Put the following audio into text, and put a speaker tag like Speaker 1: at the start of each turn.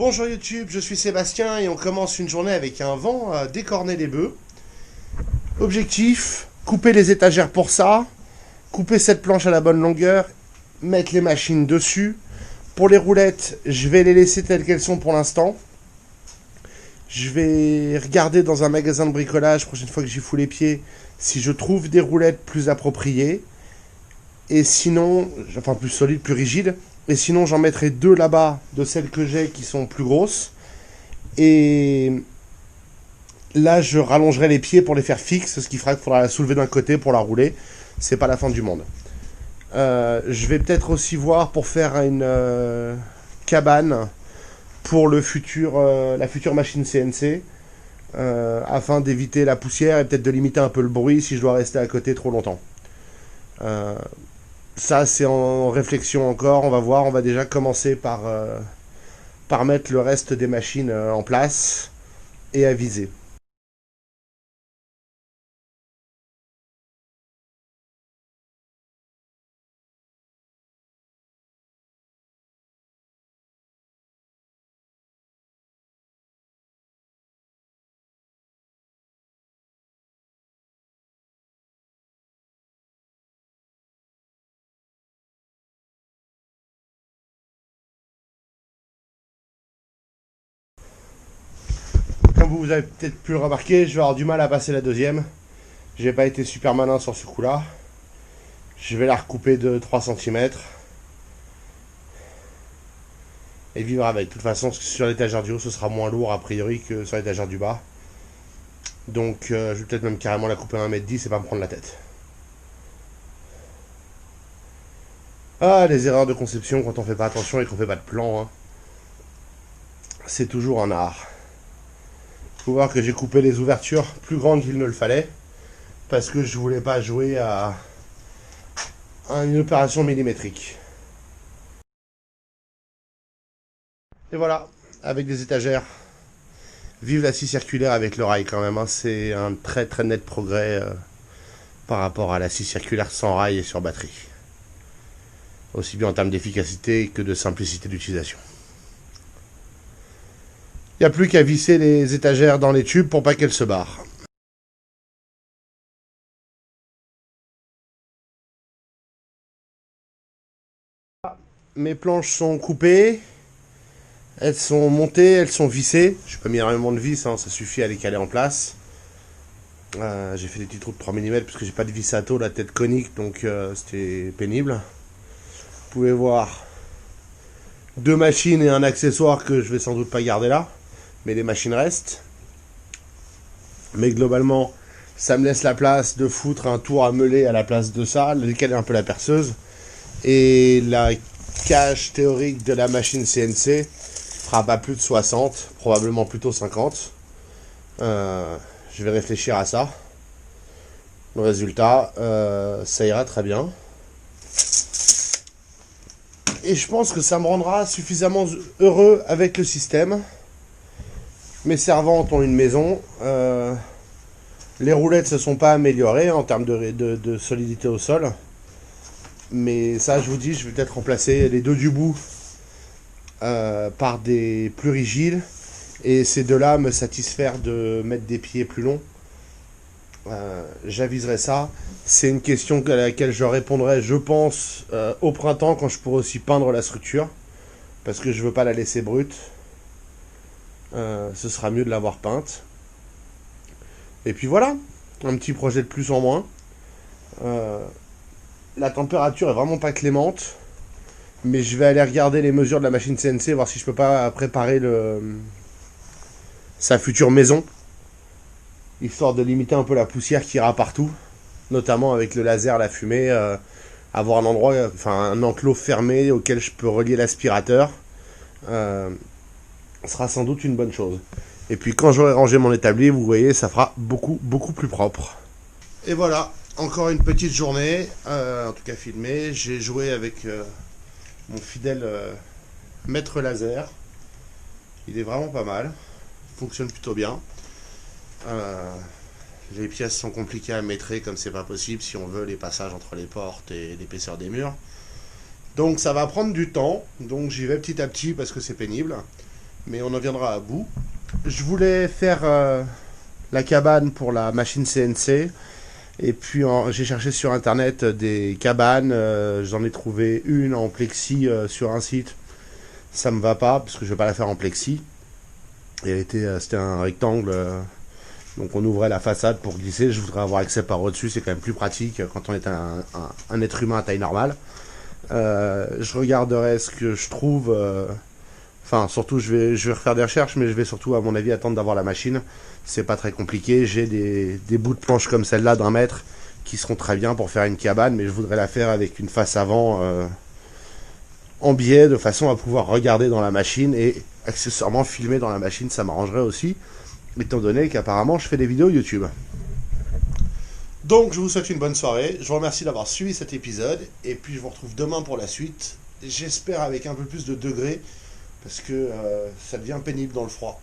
Speaker 1: Bonjour YouTube, je suis Sébastien et on commence une journée avec un vent à décorner les bœufs. Objectif, couper les étagères pour ça, couper cette planche à la bonne longueur, mettre les machines dessus. Pour les roulettes, je vais les laisser telles qu'elles sont pour l'instant. Je vais regarder dans un magasin de bricolage, prochaine fois que j'y fous les pieds, si je trouve des roulettes plus appropriées. Et sinon, enfin plus solides, plus rigides. Et sinon, j'en mettrai deux là-bas de celles que j'ai qui sont plus grosses. Et là, je rallongerai les pieds pour les faire fixes, ce qui fera qu'il faudra la soulever d'un côté pour la rouler. C'est pas la fin du monde. Je vais peut-être aussi voir pour faire une cabane pour le futur, la future machine CNC. Afin d'éviter la poussière et peut-être de limiter un peu le bruit si je dois rester à côté trop longtemps. Ça, c'est en réflexion encore, on va voir. On va déjà commencer par mettre le reste des machines en place et aviser. Comme vous avez peut-être pu le remarquer, je vais avoir du mal à passer la deuxième. J'ai pas été super malin sur ce coup-là. Je vais la recouper de 3 cm. Et vivre avec. De toute façon, sur l'étagère du haut, ce sera moins lourd a priori que sur l'étagère du bas. Donc je vais peut-être même carrément la couper à 1,10 m et pas me prendre la tête. Ah, les erreurs de conception quand on fait pas attention et qu'on fait pas de plan. Hein. C'est toujours un art. Faut voir que j'ai coupé les ouvertures plus grandes qu'il ne le fallait. Parce que je voulais pas jouer à une opération millimétrique. Et voilà, avec des étagères. Vive la scie circulaire avec le rail quand même. Hein. C'est un très très net progrès par rapport à la scie circulaire sans rail et sur batterie. Aussi bien en termes d'efficacité que de simplicité d'utilisation. Il n'y a plus qu'à visser les étagères dans les tubes pour pas qu'elles se barrent. Mes planches sont coupées. Elles sont montées, elles sont vissées. Je n'ai pas mis énormément de vis, hein, ça suffit à les caler en place. J'ai fait des petits trous de 3 mm parce que j'ai pas de vis à taux, la tête conique, donc c'était pénible. Vous pouvez voir deux machines et un accessoire que je vais sans doute pas garder là. Mais les machines restent. Mais globalement, ça me laisse la place de foutre un tour à meuler à la place de ça, de caler un peu la perceuse. Et la cage théorique de la machine CNC fera pas plus de 60, probablement plutôt 50. Je vais réfléchir à ça. Le résultat, ça ira très bien. Et je pense que ça me rendra suffisamment heureux avec le système. Mes servantes ont une maison. Les roulettes se sont pas améliorées en termes de solidité au sol. Mais ça, je vous dis, je vais peut-être remplacer les deux du bout par des plus rigides. Et ces deux-là me satisfaire de mettre des pieds plus longs. J'aviserai ça. C'est une question à laquelle je répondrai, je pense, au printemps, quand je pourrai aussi peindre la structure. Parce que je veux pas la laisser brute. Ce sera mieux de l'avoir peinte. Et puis voilà, un petit projet de plus en moins. La température est vraiment pas clémente. Mais je vais aller regarder les mesures de la machine CNC, voir si je peux pas préparer sa future maison. Histoire de limiter un peu la poussière qui ira partout. Notamment avec le laser, la fumée. Avoir un endroit, enfin un enclos fermé auquel je peux relier l'aspirateur. Sera sans doute une bonne chose. Et puis quand j'aurai rangé mon établi, vous voyez, ça fera beaucoup plus propre. Et voilà, encore une petite journée, en tout cas filmée. J'ai joué avec mon fidèle maître laser. Il est vraiment pas mal. Il fonctionne plutôt bien. Les pièces sont compliquées à maîtriser comme c'est pas possible si on veut les passages entre les portes et l'épaisseur des murs. Donc ça va prendre du temps. Donc j'y vais petit à petit parce que c'est pénible. mais on en viendra à bout. Je voulais faire la cabane pour la machine CNC. Et puis j'ai cherché sur internet des cabanes, j'en ai trouvé une en plexi sur un site. Ça me va pas parce que je vais pas la faire en plexi. Et c'était un rectangle, donc on ouvrait la façade pour glisser. Je voudrais avoir accès par au-dessus, c'est quand même plus pratique quand on est un être humain à taille normale. Je regarderai ce que je trouve. Enfin, surtout, je vais refaire des recherches, mais je vais surtout, à mon avis, attendre d'avoir la machine. C'est pas très compliqué. J'ai des bouts de planche comme celle-là d'un mètre qui seront très bien pour faire une cabane, mais je voudrais la faire avec une face avant en biais, de façon à pouvoir regarder dans la machine et accessoirement filmer dans la machine. Ça m'arrangerait aussi, étant donné qu'apparemment, je fais des vidéos YouTube. Donc, je vous souhaite une bonne soirée. Je vous remercie d'avoir suivi cet épisode. Et puis, je vous retrouve demain pour la suite. J'espère avec un peu plus de degrés, parce que ça devient pénible dans le froid.